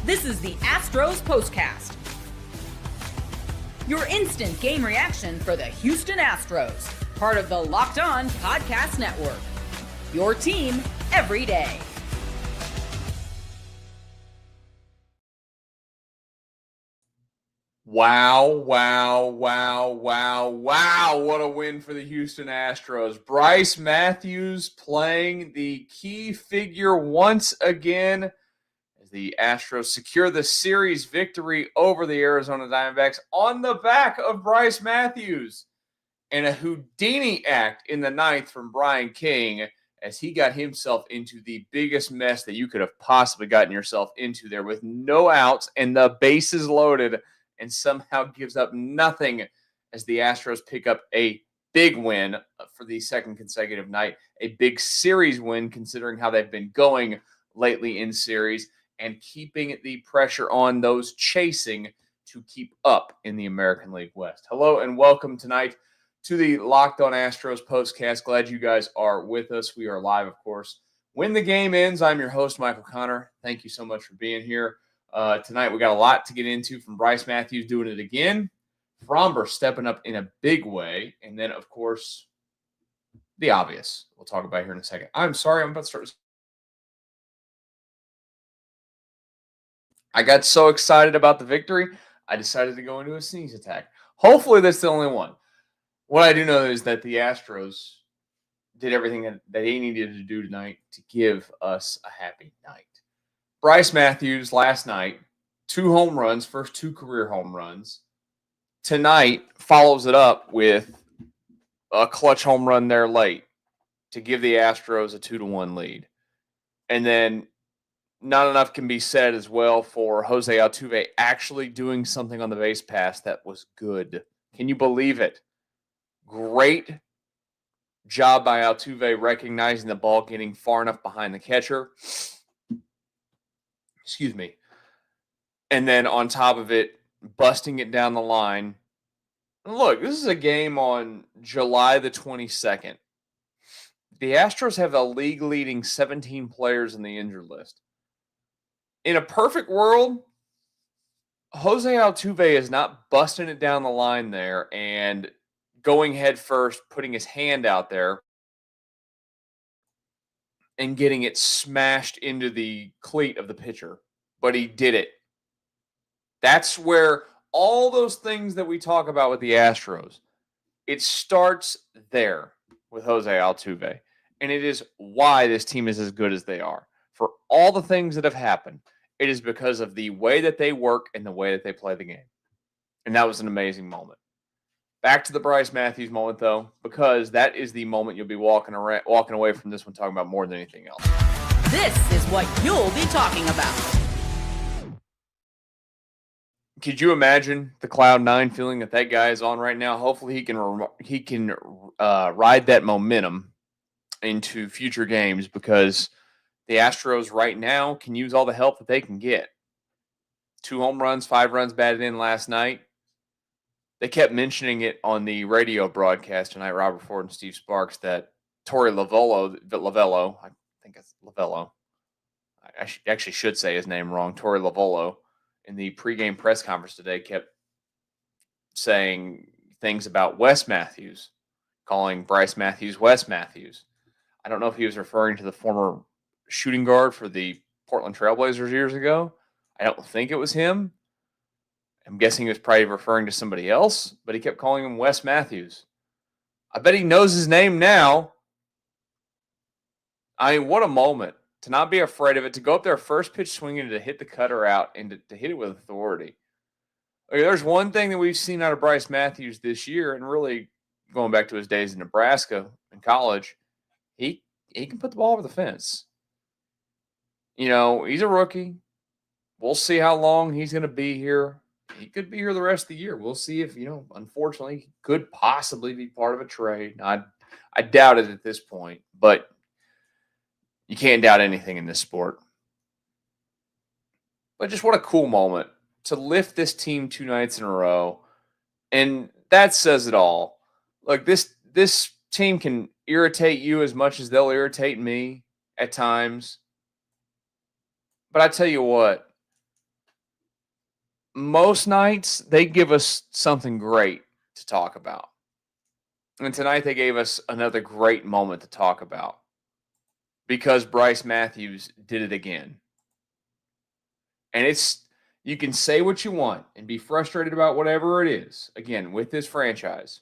This is the Astros Postcast, your instant game reaction for the Houston Astros, part of the Locked On Podcast Network, your team every day. Wow, what a win for the Houston Astros. Brice Matthews playing the key figure once again as the Astros secure the series victory over the Arizona Diamondbacks on the back of Brice Matthews. And a Houdini act in the ninth from Brian King as he got himself into the biggest mess that you could have possibly gotten yourself into there with no outs and the bases loaded, and somehow gives up nothing as the Astros pick up a big win for the second consecutive night, a big series win considering how they've been going lately in series and keeping the pressure on those chasing to keep up in the American League West. Hello and welcome tonight to the Locked On Astros Postcast. Glad you guys are with us. We are live, of course, when the game ends. I'm your host, Michael Connor. Thank you so much for being here. Tonight, we got a lot to get into from Brice Matthews doing it again, Framber stepping up in a big way, and then, of course, the obvious we'll talk about here in a second. I'm sorry, I'm about to start. I got so excited about the victory, I decided to go into a sneeze attack. Hopefully, that's the only one. What I do know is that the Astros did everything that they needed to do tonight to give us a happy night. Brice Matthews last night, 2 home runs, first 2 career home runs. Tonight follows it up with a clutch home run there late to give the Astros a 2-1 lead. And then not enough can be said as well for Jose Altuve actually doing something on the base pass that was good. Can you believe it? Great job by Altuve recognizing the ball getting far enough behind the catcher. Excuse me. And then on top of it, busting it down the line. Look, this is a game on July the 22nd. The Astros have a league-leading 17 players in the injured list. In a perfect world, Jose Altuve is not busting it down the line there and going head first, putting his hand out there, and getting it smashed into the cleat of the pitcher. But he did it. That's where all those things that we talk about with the Astros, it starts there with Jose Altuve. And it is why this team is as good as they are. For all the things that have happened, it is because of the way that they work and the way that they play the game. And that was an amazing moment. Back to the Brice Matthews moment, though, because that is the moment you'll be walking away from this one talking about more than anything else. This is what you'll be talking about. Could you imagine the cloud 9 feeling that guy is on right now? Hopefully, he can ride that momentum into future games because the Astros right now can use all the help that they can get. 2 home runs, 5 runs batted in last night. They kept mentioning it on the radio broadcast tonight, Robert Ford and Steve Sparks, that Torey Lavello, I think it's Lavello. I actually should say his name wrong. Torey Lavello, in the pregame press conference today, kept saying things about Wes Matthews, calling Brice Matthews Wes Matthews. I don't know if he was referring to the former shooting guard for the Portland Trailblazers years ago. I don't think it was him. I'm guessing he was probably referring to somebody else, but he kept calling him Wes Matthews. I bet he knows his name now. I mean, what a moment. To not be afraid of it, to go up there first pitch swinging, to hit the cutter out, and to hit it with authority. Okay, there's one thing that we've seen out of Brice Matthews this year, and really going back to his days in Nebraska in college, he can put the ball over the fence. You know, he's a rookie. We'll see how long he's going to be here. He could be here the rest of the year. We'll see if, unfortunately, he could possibly be part of a trade. I doubt it at this point, but you can't doubt anything in this sport. But just what a cool moment to lift this team 2 nights in a row. And that says it all. Look, this team can irritate you as much as they'll irritate me at times. But I tell you what, most nights they give us something great to talk about. And tonight they gave us another great moment to talk about because Brice Matthews did it again. And you can say what you want and be frustrated about whatever it is, again, with this franchise.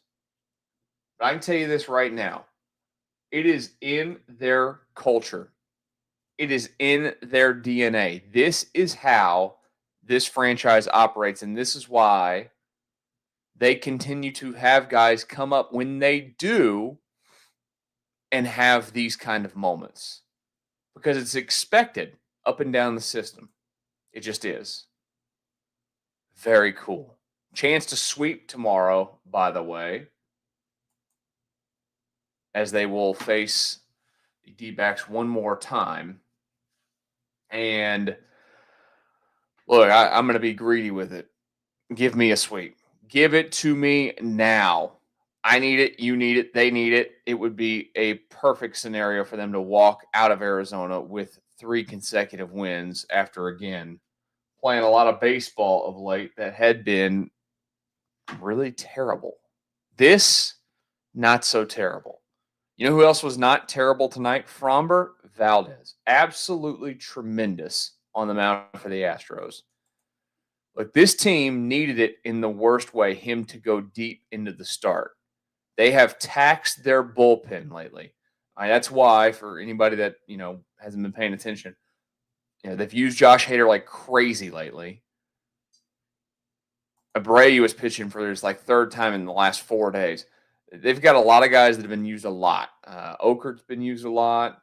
But I can tell you this right now. It is in their culture. It is in their DNA. This is how this franchise operates, and this is why they continue to have guys come up when they do and have these kind of moments because it's expected up and down the system. It just is. Very cool. Chance to sweep tomorrow, by the way, as they will face the D-backs one more time. And look, I'm going to be greedy with it. Give me a sweep. Give it to me now. I need it. You need it. They need it. It would be a perfect scenario for them to walk out of Arizona with 3 consecutive wins after, again, playing a lot of baseball of late that had been really terrible. This, not so terrible. You know who else was not terrible tonight? Framber Valdez. Absolutely tremendous on the mound for the Astros. Look, this team needed it in the worst way, him to go deep into the start. They have taxed their bullpen lately. That's why, for anybody that, hasn't been paying attention, they've used Josh Hader like crazy lately. Abreu was pitching for his third time in the last 4 days. They've got a lot of guys that have been used a lot. Okert's been used a lot.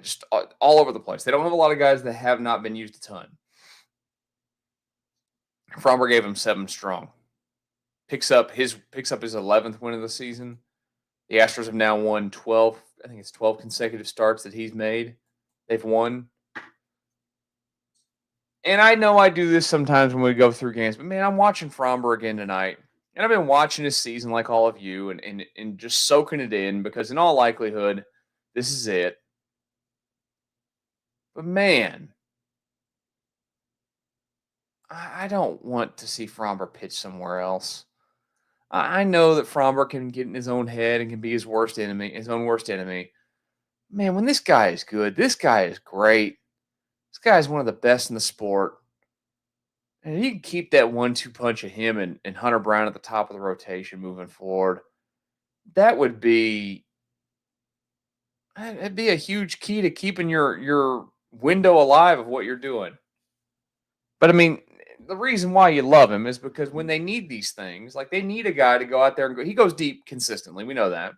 Just all over the place. They don't have a lot of guys that have not been used a ton. Framber gave him 7 strong. Picks up his 11th win of the season. The Astros have now won 12. I think it's 12 consecutive starts that he's made. They've won. And I know I do this sometimes when we go through games, but man, I'm watching Framber again tonight. And I've been watching his season like all of you and just soaking it in because in all likelihood, this is it. But man, I don't want to see Framber pitch somewhere else. I know that Framber can get in his own head and can be his own worst enemy. Man, when this guy is good, this guy is great. This guy is one of the best in the sport. And he can keep that 1-2 punch of him and Hunter Brown at the top of the rotation moving forward. That would be it'd be a huge key to keeping your window alive of what you're doing. But I mean, the reason why you love him is because when they need these things, they need a guy to go out there and go. He goes deep consistently. We know that.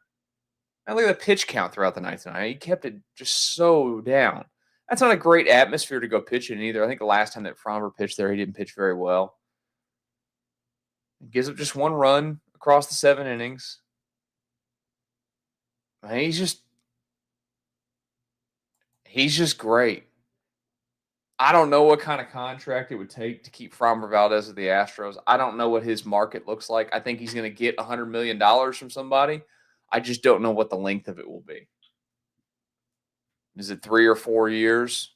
And look at the pitch count throughout the night tonight. He kept it just so down. That's not a great atmosphere to go pitch in either. I think the last time that Framber pitched there, he didn't pitch very well. He gives up just 1 run across the 7 innings. He's just great. I don't know what kind of contract it would take to keep Framber Valdez with the Astros. I don't know what his market looks like. I think he's going to get $100 million from somebody. I just don't know what the length of it will be. Is it 3 or 4 years?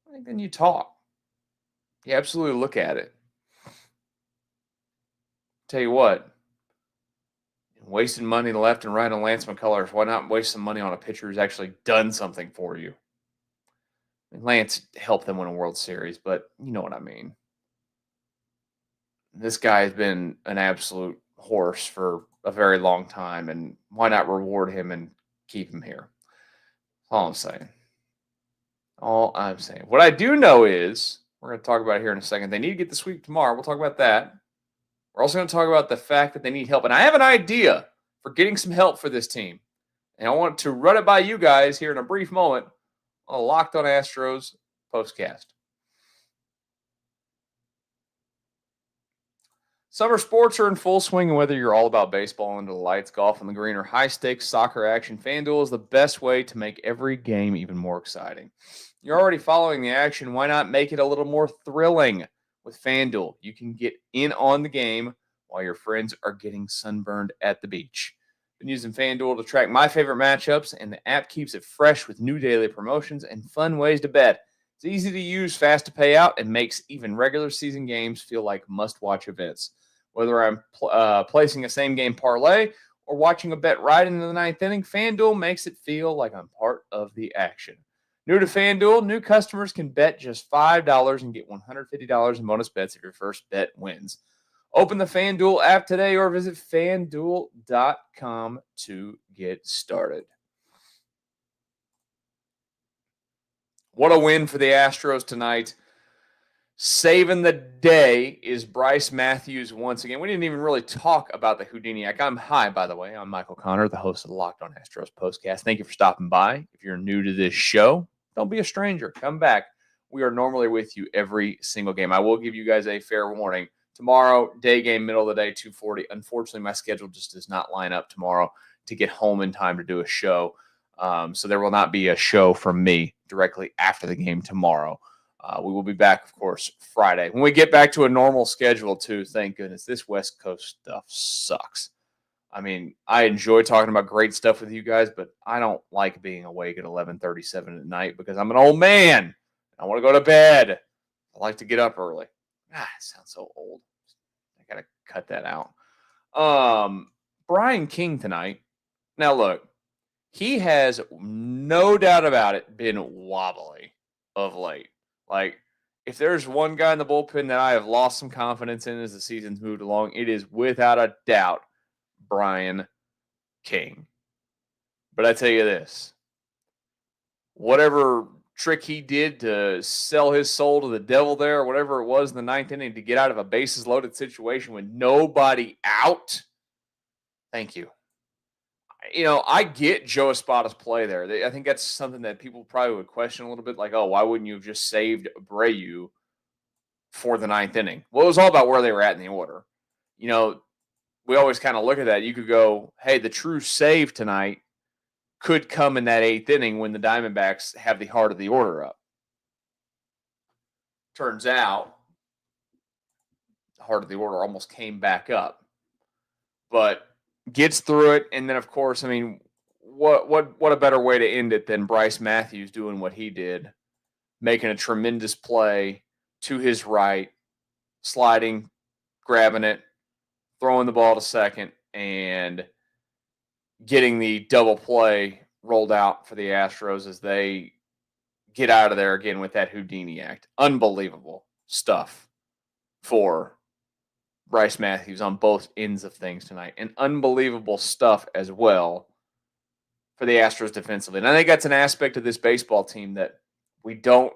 I think then you talk. You absolutely look at it. Tell you what, wasting money left and right on Lance McCullers, why not waste some money on a pitcher who's actually done something for you? Lance helped them win a World Series, but you know what I mean. This guy has been an absolute horse for a very long time, and why not reward him and keep him here? That's all I'm saying. All I'm saying. What I do know is, we're going to talk about it here in a second, they need to get the sweep tomorrow. We'll talk about that. We're also going to talk about the fact that they need help. And I have an idea for getting some help for this team. And I want to run it by you guys here in a brief moment on the Locked On Astros Postcast. Summer sports are in full swing, and whether you're all about baseball under the lights, golf on the green, or high-stakes soccer action, FanDuel is the best way to make every game even more exciting. You're already following the action. Why not make it a little more thrilling? With FanDuel, you can get in on the game while your friends are getting sunburned at the beach. I've been using FanDuel to track my favorite matchups, and the app keeps it fresh with new daily promotions and fun ways to bet. It's easy to use, fast to pay out, and makes even regular season games feel like must-watch events. Whether I'm placing a same-game parlay or watching a bet right into the ninth inning, FanDuel makes it feel like I'm part of the action. New to FanDuel, new customers can bet just $5 and get $150 in bonus bets if your first bet wins. Open the FanDuel app today or visit FanDuel.com to get started. What a win for the Astros tonight. Saving the day is Brice Matthews once again. We didn't even really talk about the Houdini Act. Hi, by the way. I'm Michael Connor, the host of the Locked On Astros Postcast. Thank you for stopping by. If you're new to this show, don't be a stranger. Come back. We are normally with you every single game. I will give you guys a fair warning. Tomorrow, day game, middle of the day, 2:40. Unfortunately, my schedule just does not line up tomorrow to get home in time to do a show. So there will not be a show from me directly after the game tomorrow. We will be back, of course, Friday. When we get back to a normal schedule, too, thank goodness. This West Coast stuff sucks. I mean, I enjoy talking about great stuff with you guys, but I don't like being awake at 11:37 at night because I'm an old man. I want to go to bed. I like to get up early. It sounds so old. I got to cut that out. Brian King tonight. Now, look, he has no doubt about it been wobbly of late. Like, if there's one guy in the bullpen that I have lost some confidence in as the season's moved along, it is without a doubt Brian King. But I tell you this, whatever trick he did to sell his soul to the devil there, or whatever it was in the ninth inning to get out of a bases loaded situation with nobody out, thank you. You know, I get Joe Espada's play there. I think that's something that people probably would question a little bit, like, oh, why wouldn't you have just saved Abreu for the ninth inning? Well, it was all about where they were at in the order. You know, we always kind of look at that. You could go, hey, the true save tonight could come in that eighth inning when the Diamondbacks have the heart of the order up. Turns out, the heart of the order almost came back up. But gets through it, and then, of course, I mean, what a better way to end it than Brice Matthews doing what he did, making a tremendous play to his right, sliding, grabbing it, throwing the ball to second, and getting the double play rolled out for the Astros as they get out of there again with that Houdini Act. Unbelievable stuff for Brice Matthews on both ends of things tonight. And unbelievable stuff as well for the Astros defensively. And I think that's an aspect of this baseball team that we don't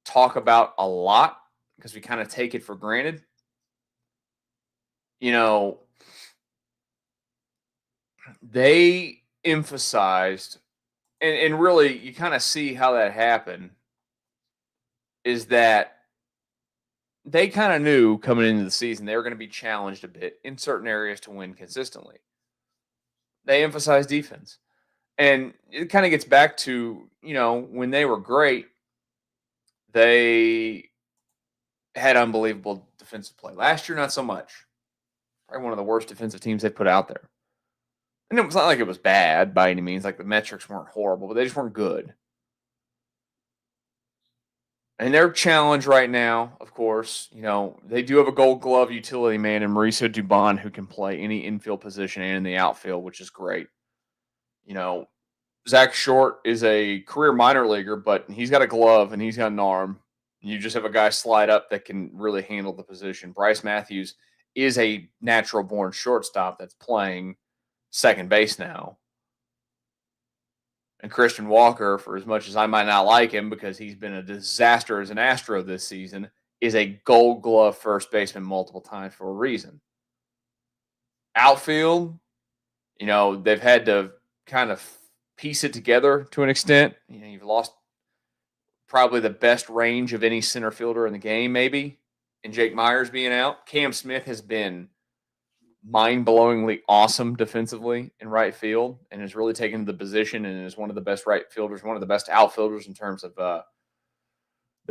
talk about a lot because we kind of take it for granted. You know, they emphasized, and really you kind of see how that happened, is that they kind of knew coming into the season they were going to be challenged a bit in certain areas to win consistently. They emphasized defense. And it kind of gets back to, you know, when they were great, they had unbelievable defensive play. Last year, not so much. Probably one of the worst defensive teams they put out there. And it was not like it was bad by any means. Like the metrics weren't horrible, but they just weren't good. And their challenge right now, of course, you know, they do have a Gold Glove utility man in Mauricio Dubon who can play any infield position and in the outfield, which is great. You know, Zach Short is a career minor leaguer, but he's got a glove and he's got an arm. You just have a guy slide up that can really handle the position. Brice Matthews is a natural-born shortstop that's playing second base now. And Christian Walker, for as much as I might not like him because he's been a disaster as an Astro this season, is a Gold Glove first baseman multiple times for a reason. Outfield, you know, they've had to kind of piece it together to an extent. You know, you've lost probably the best range of any center fielder in the game, maybe, and Jake Myers being out. Cam Smith has been mind-blowingly awesome defensively in right field and has really taken the position and is one of the best right fielders, one of the best outfielders in terms of the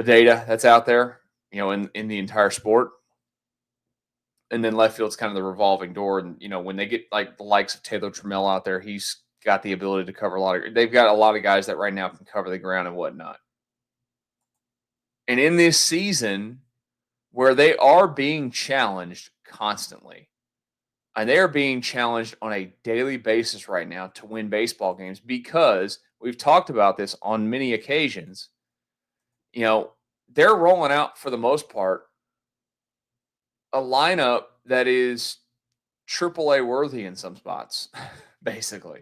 data that's out there, you know, in the entire sport. And then left field's kind of the revolving door. And, you know, when they get like the likes of Taylor Trammell out there, he's got the ability to cover they've got a lot of guys that right now can cover the ground and whatnot. And in this season where they are being challenged constantly, and they are being challenged on a daily basis right now to win baseball games because we've talked about this on many occasions. They're rolling out, for the most part, a lineup that is AAA worthy in some spots, basically.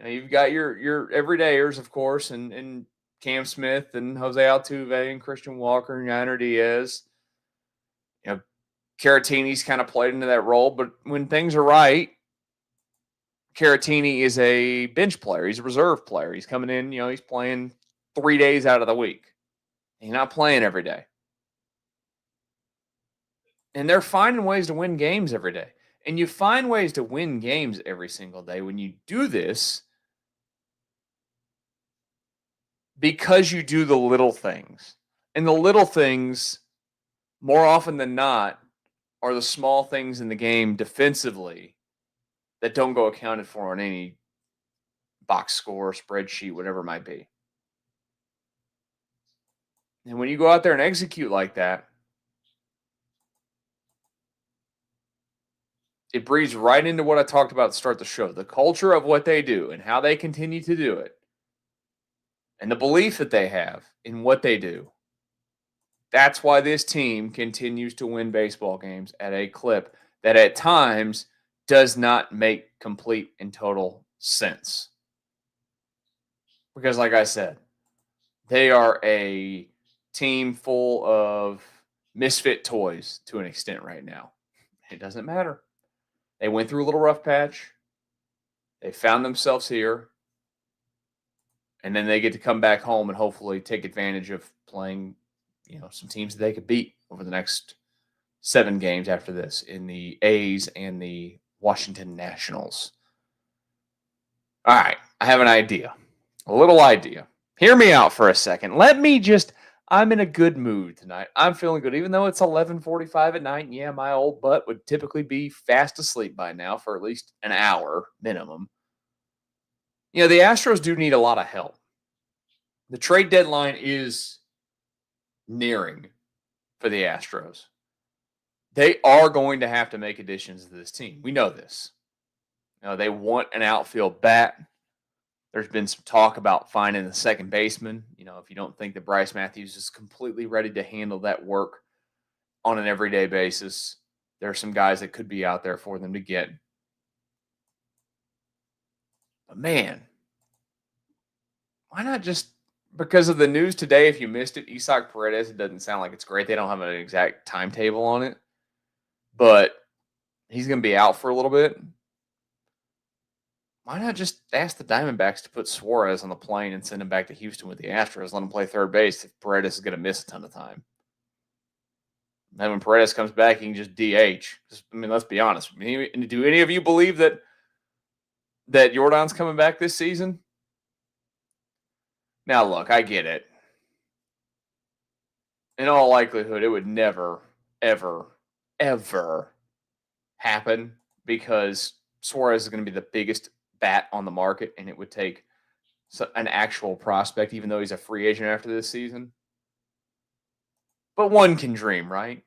You've got your everydayers, of course, and Cam Smith and Jose Altuve and Christian Walker and Yainer Diaz. Caratini's kind of played into that role, but when things are right, Caratini is a bench player. He's a reserve player. He's coming in, he's playing 3 days out of the week. He's not playing every day. And they're finding ways to win games every day. And you find ways to win games every single day when you do this because you do the little things. And the little things, more often than not, are the small things in the game defensively that don't go accounted for on any box score, spreadsheet, whatever it might be. And when you go out there and execute like that, it breeds right into what I talked about to start the show, the culture of what they do and how they continue to do it, and the belief that they have in what they do. That's why this team continues to win baseball games at a clip that at times does not make complete and total sense. Because like I said, they are a team full of misfit toys to an extent right now. It doesn't matter. They went through a little rough patch. They found themselves here. And then they get to come back home and hopefully take advantage of playing, some teams that they could beat over the next 7 games after this in the A's and the Washington Nationals. All right, I have an idea. A little idea. Hear me out for a second. I'm in a good mood tonight. I'm feeling good, even though it's 11:45 at night. And yeah, my old butt would typically be fast asleep by now for at least an hour minimum. The Astros do need a lot of help. The trade deadline is nearing for the Astros. They are going to have to make additions to this team. We know this. They want an outfield bat. There's been some talk about finding the second baseman. If you don't think that Brice Matthews is completely ready to handle that work on an everyday basis, there are some guys that could be out there for them to get. But man, why not just, because of the news today, if you missed it, Isaac Paredes, it doesn't sound like it's great. They don't have an exact timetable on it, but he's going to be out for a little bit. Why not just ask the Diamondbacks to put Suarez on the plane and send him back to Houston with the Astros, let him play third base if Paredes is going to miss a ton of time? Then when Paredes comes back, he can just DH. Let's be honest. Do any of you believe that Jordan's coming back this season? Now, look, I get it. In all likelihood, it would never, ever, ever happen because Suarez is going to be the biggest bat on the market, and it would take an actual prospect, even though he's a free agent after this season. But one can dream, right?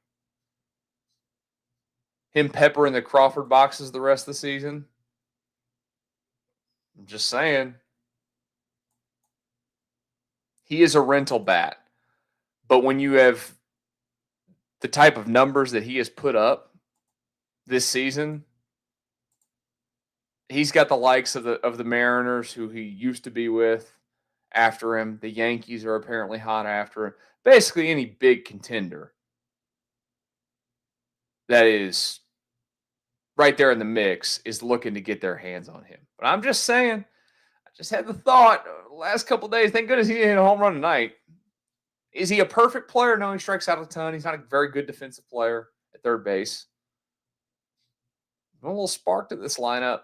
Him peppering the Crawford boxes the rest of the season. I'm just saying. He is a rental bat. But when you have the type of numbers that he has put up this season, he's got the likes of the Mariners, who he used to be with, after him. The Yankees are apparently hot after him. Basically, any big contender that is right there in the mix is looking to get their hands on him. But I'm just saying, I just had the thought the last couple of days, thank goodness he hit a home run tonight. Is he a perfect player? No, he strikes out a ton. He's not a very good defensive player at third base. A little spark to this lineup.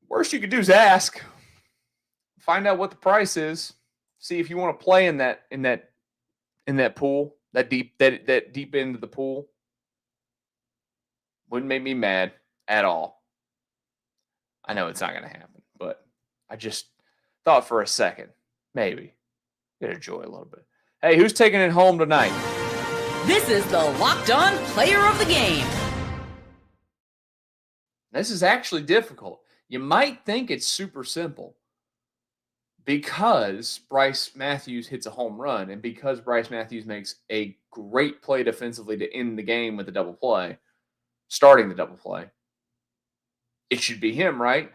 Worst you could do is ask. Find out what the price is. See if you want to play in that pool, that deep end of the pool. Wouldn't make me mad at all. I know it's not going to happen, but I just thought for a second, maybe Get a joy a little bit. Hey, who's taking it home tonight? This is the Locked On Player of the Game. This is actually difficult. You might think it's super simple because Brice Matthews hits a home run and because Brice Matthews makes a great play defensively to end the game with a double play, starting the double play. It should be him, right?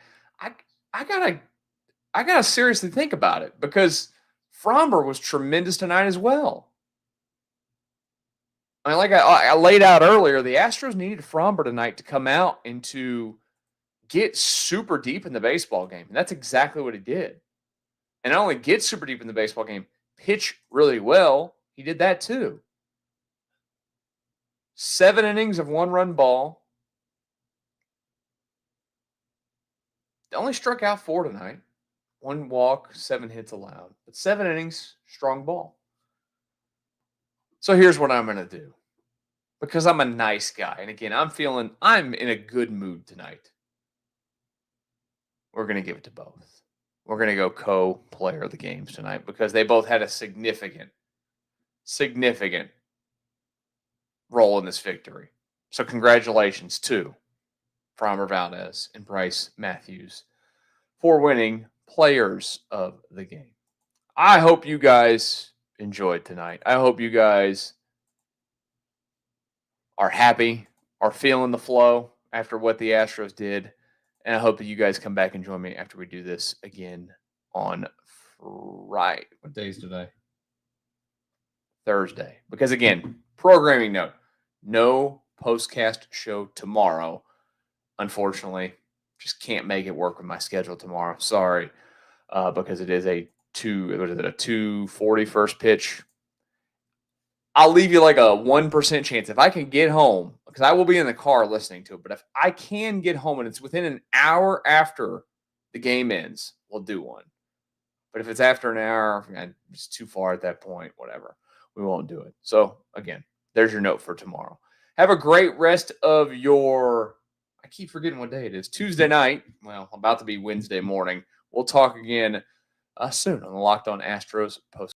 I gotta seriously think about it because Framber was tremendous tonight as well. I mean, like I laid out earlier, the Astros needed Framber tonight to come out and to get super deep in the baseball game. And that's exactly what he did. And not only get super deep in the baseball game, pitch really well. He did that too. 7 innings of 1-run ball. They only struck out 4 tonight. 1 walk, 7 hits allowed. But 7 innings, strong ball. So here's what I'm going to do. Because I'm a nice guy. And again, I'm in a good mood tonight. We're going to give it to both. We're going to go co-player of the games tonight because they both had a significant role in this victory. So congratulations to Framber Valdez and Brice Matthews for winning players of the game. I hope you guys enjoyed tonight. I hope you guys are happy, are feeling the flow after what the Astros did. And I hope that you guys come back and join me after we do this again on Friday. What day is today? Thursday. Because again, programming note, no postcast show tomorrow. Unfortunately, just can't make it work with my schedule tomorrow. Sorry. Because it is a 2:40 first pitch. I'll leave you like a 1% chance. If I can get home, because I will be in the car listening to it, but if I can get home and it's within an hour after the game ends, we'll do one. But if it's after an hour, it's too far at that point, whatever. We won't do it. So, again, there's your note for tomorrow. Have a great rest of your, I keep forgetting what day it is, Tuesday night. Well, about to be Wednesday morning. We'll talk again soon on the Locked On Astros Postcast.